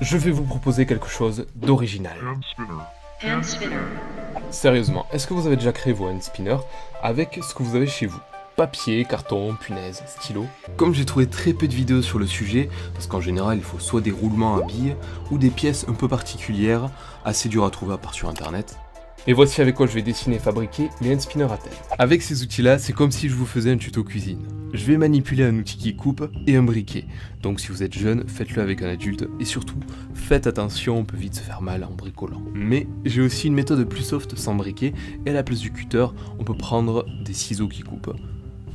je vais vous proposer quelque chose d'original. Hand spinner. Sérieusement, est-ce que vous avez déjà créé vos hand spinners avec ce que vous avez chez vous? Papier, carton, punaise, stylo. Comme j'ai trouvé très peu de vidéos sur le sujet, parce qu'en général il faut soit des roulements à billes, ou des pièces un peu particulières, assez dures à trouver à part sur internet. Et voici avec quoi je vais dessiner et fabriquer les hand spinners à telle. Avec ces outils là, c'est comme si je vous faisais un tuto cuisine. Je vais manipuler un outil qui coupe et un briquet. Donc si vous êtes jeune, faites-le avec un adulte et surtout, faites attention, on peut vite se faire mal en bricolant. Mais j'ai aussi une méthode plus soft sans briquet et à la place du cutter, on peut prendre des ciseaux qui coupent.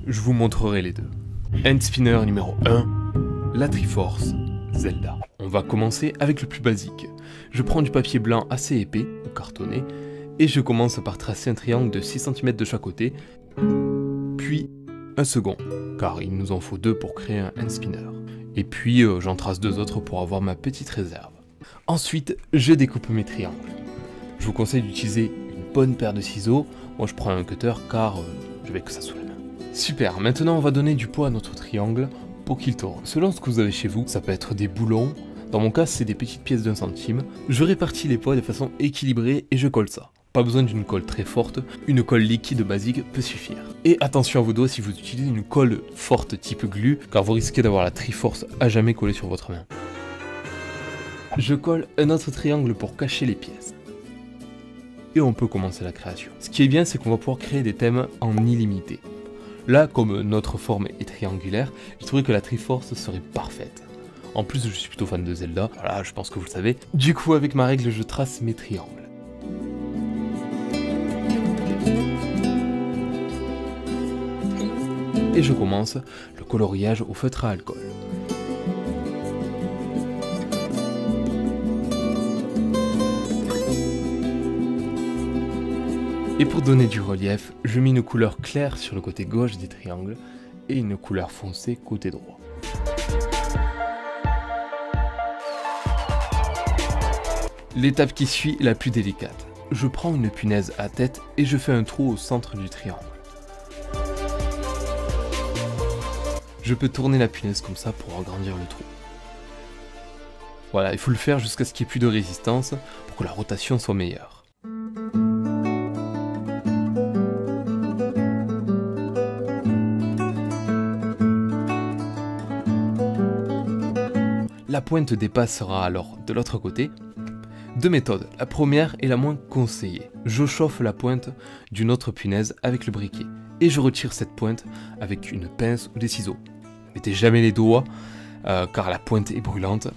Je vous montrerai les deux. Hand spinner numéro 1, la Triforce Zelda. On va commencer avec le plus basique. Je prends du papier blanc assez épais, ou cartonné, et je commence par tracer un triangle de 6 cm de chaque côté, puis un second, car il nous en faut 2 pour créer un hand spinner. Et puis j'en trace 2 autres pour avoir ma petite réserve. Ensuite, je découpe mes triangles. Je vous conseille d'utiliser une bonne paire de ciseaux. Moi je prends un cutter car je vais que ça sous la main. Super, maintenant on va donner du poids à notre triangle pour qu'il tourne. Selon ce que vous avez chez vous, ça peut être des boulons. Dans mon cas, c'est des petites pièces d'1 centime. Je répartis les poids de façon équilibrée et je colle ça. Pas besoin d'une colle très forte, une colle liquide basique peut suffire. Et attention à vos doigts si vous utilisez une colle forte type glue, car vous risquez d'avoir la Triforce à jamais collée sur votre main. Je colle un autre triangle pour cacher les pièces. Et on peut commencer la création. Ce qui est bien, c'est qu'on va pouvoir créer des thèmes en illimité. Là, comme notre forme est triangulaire, j'ai trouvé que la Triforce serait parfaite. En plus, je suis plutôt fan de Zelda, voilà, je pense que vous le savez. Du coup, avec ma règle, je trace mes triangles. Et je commence le coloriage au feutre à alcool. Et pour donner du relief, je mets une couleur claire sur le côté gauche des triangles et une couleur foncée côté droit. L'étape qui suit est la plus délicate. Je prends une punaise à tête et je fais un trou au centre du triangle. Je peux tourner la punaise comme ça pour agrandir le trou. Voilà, il faut le faire jusqu'à ce qu'il n'y ait plus de résistance pour que la rotation soit meilleure. La pointe dépassera alors de l'autre côté. Deux méthodes. La première est la moins conseillée. Je chauffe la pointe d'une autre punaise avec le briquet et je retire cette pointe avec une pince ou des ciseaux. Mettez jamais les doigts car la pointe est brûlante.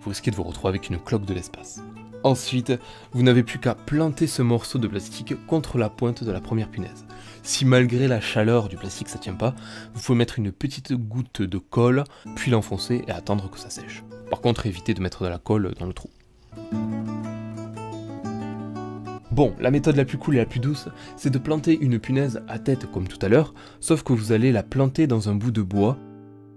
Vous risquez de vous retrouver avec une cloque de l'espace. Ensuite, vous n'avez plus qu'à planter ce morceau de plastique contre la pointe de la première punaise. Si malgré la chaleur du plastique ça tient pas, vous pouvez mettre une petite goutte de colle, puis l'enfoncer et attendre que ça sèche. Par contre, évitez de mettre de la colle dans le trou. Bon, la méthode la plus cool et la plus douce, c'est de planter une punaise à tête comme tout à l'heure, sauf que vous allez la planter dans un bout de bois,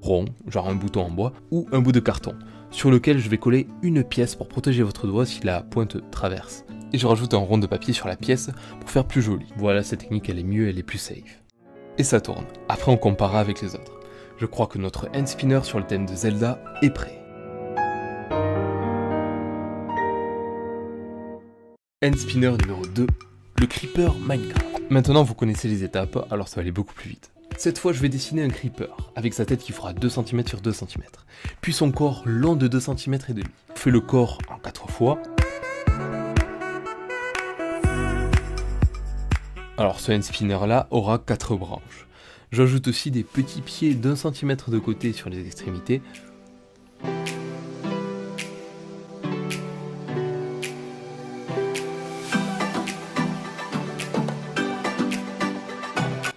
rond, genre un bouton en bois, ou un bout de carton, sur lequel je vais coller une pièce pour protéger votre doigt si la pointe traverse. Et je rajoute un rond de papier sur la pièce pour faire plus joli. Voilà, cette technique elle est mieux, elle est plus safe. Et ça tourne. Après on comparera avec les autres. Je crois que notre hand spinner sur le thème de Zelda est prêt. Hand spinner numéro 2, le creeper Minecraft. Maintenant vous connaissez les étapes, alors ça va aller beaucoup plus vite. Cette fois je vais dessiner un creeper, avec sa tête qui fera 2 cm sur 2 cm, puis son corps long de 2 cm et demi. Je fais le corps en 4 fois. Alors ce hand spinner là aura 4 branches. J'ajoute aussi des petits pieds d'1 cm de côté sur les extrémités.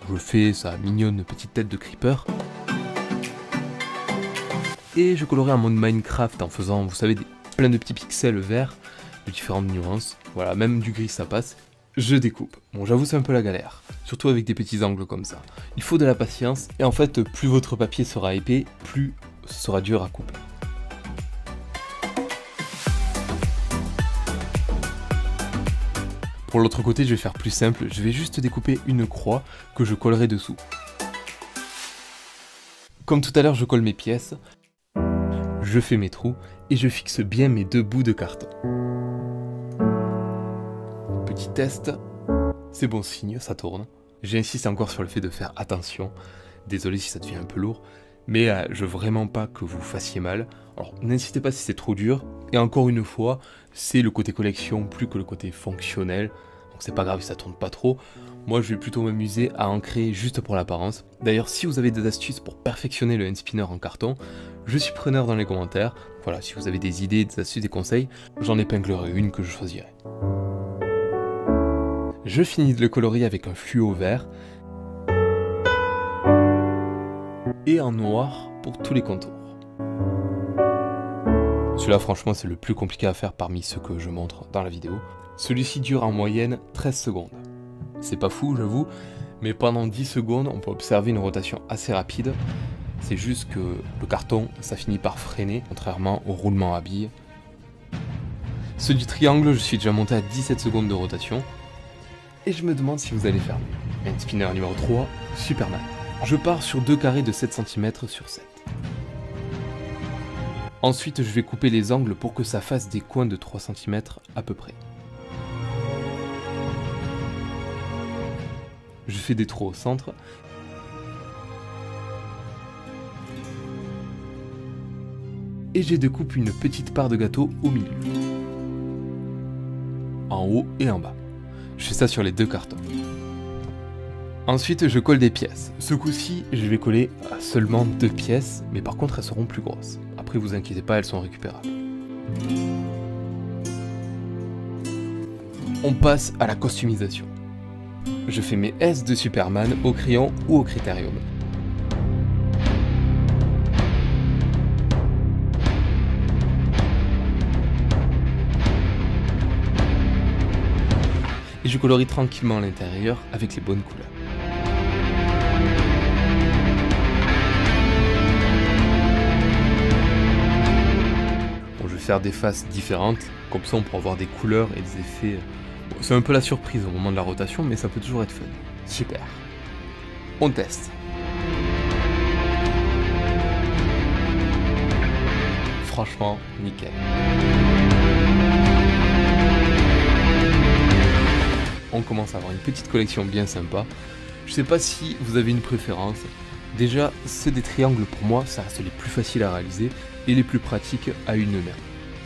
Je fais sa mignonne petite tête de creeper. Et je colorie en mode Minecraft en faisant, vous savez, plein de petits pixels verts de différentes nuances. Voilà, même du gris ça passe. Je découpe. Bon, j'avoue c'est un peu la galère, surtout avec des petits angles comme ça. Il faut de la patience et en fait, plus votre papier sera épais, plus ce sera dur à couper. Pour l'autre côté, je vais faire plus simple, je vais juste découper une croix que je collerai dessous. Comme tout à l'heure, je colle mes pièces. Je fais mes trous et je fixe bien mes 2 bouts de carton. Petit test, c'est bon signe, ça tourne. J'insiste encore sur le fait de faire attention. Désolé si ça devient un peu lourd, mais je veux vraiment pas que vous fassiez mal. Alors n'insistez pas si c'est trop dur. Et encore une fois, c'est le côté collection plus que le côté fonctionnel. Donc c'est pas grave si ça tourne pas trop. Moi je vais plutôt m'amuser à en créer juste pour l'apparence. D'ailleurs si vous avez des astuces pour perfectionner le hand spinner en carton, je suis preneur dans les commentaires. Voilà, si vous avez des idées, des astuces, des conseils, j'en épinglerai une que je choisirai. Je finis de le colorer avec un fluo vert et en noir pour tous les contours. Celui-là franchement c'est le plus compliqué à faire parmi ceux que je montre dans la vidéo. Celui-ci dure en moyenne 13 secondes. C'est pas fou j'avoue, mais pendant 10 secondes on peut observer une rotation assez rapide. C'est juste que le carton ça finit par freiner, contrairement au roulement à billes. Ceux du triangle je suis déjà monté à 17 secondes de rotation. Et je me demande si vous allez faire mieux. Hand spinner numéro 3, Superman. Je pars sur 2 carrés de 7 cm sur 7. Ensuite, je vais couper les angles pour que ça fasse des coins de 3 cm à peu près. Je fais des trous au centre. Et j'ai découpé une petite part de gâteau au milieu. En haut et en bas. Je fais ça sur les 2 cartons. Ensuite, je colle des pièces. Ce coup-ci, je vais coller seulement 2 pièces, mais par contre, elles seront plus grosses. Après, vous inquiétez pas, elles sont récupérables. On passe à la customisation. Je fais mes S de Superman au crayon ou au critérium. Et je colorie tranquillement l'intérieur avec les bonnes couleurs. Bon, je vais faire des faces différentes, comme ça on pourra avoir des couleurs et des effets. Bon, c'est un peu la surprise au moment de la rotation, mais ça peut toujours être fun. Super. On teste. Franchement, nickel. On commence à avoir une petite collection bien sympa. Je sais pas si vous avez une préférence. Déjà, ceux des triangles pour moi, ça reste les plus faciles à réaliser et les plus pratiques à une main.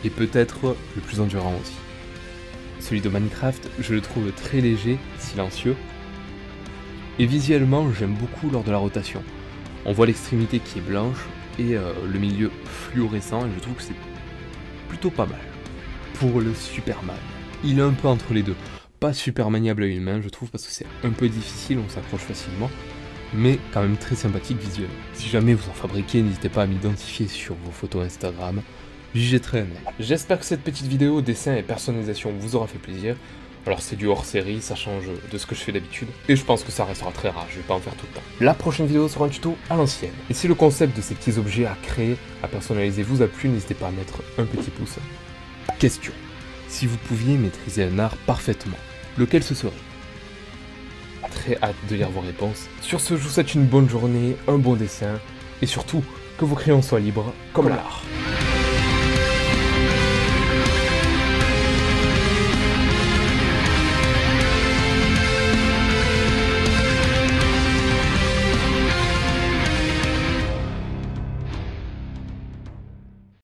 Et peut-être le plus endurant aussi. Celui de Minecraft, je le trouve très léger, silencieux. Et visuellement, j'aime beaucoup lors de la rotation. On voit l'extrémité qui est blanche et le milieu fluorescent et je trouve que c'est plutôt pas mal. Pour le Superman, il est un peu entre les deux. Pas super maniable à une main je trouve parce que c'est un peu difficile, on s'accroche facilement, mais quand même très sympathique visuellement. Si jamais vous en fabriquez, n'hésitez pas à m'identifier sur vos photos Instagram, j'y jetterai un œil. J'espère que cette petite vidéo dessin et personnalisation vous aura fait plaisir. Alors c'est du hors série, ça change de ce que je fais d'habitude, et je pense que ça restera très rare, je vais pas en faire tout le temps. La prochaine vidéo sera un tuto à l'ancienne, et si le concept de ces petits objets à créer, à personnaliser vous a plu, n'hésitez pas à mettre un petit pouce. Question. Si vous pouviez maîtriser un art parfaitement, lequel ce serait? Très hâte de lire vos réponses. Sur ce, je vous souhaite une bonne journée, un bon dessin, et surtout, que vos crayons soient libres comme l'art.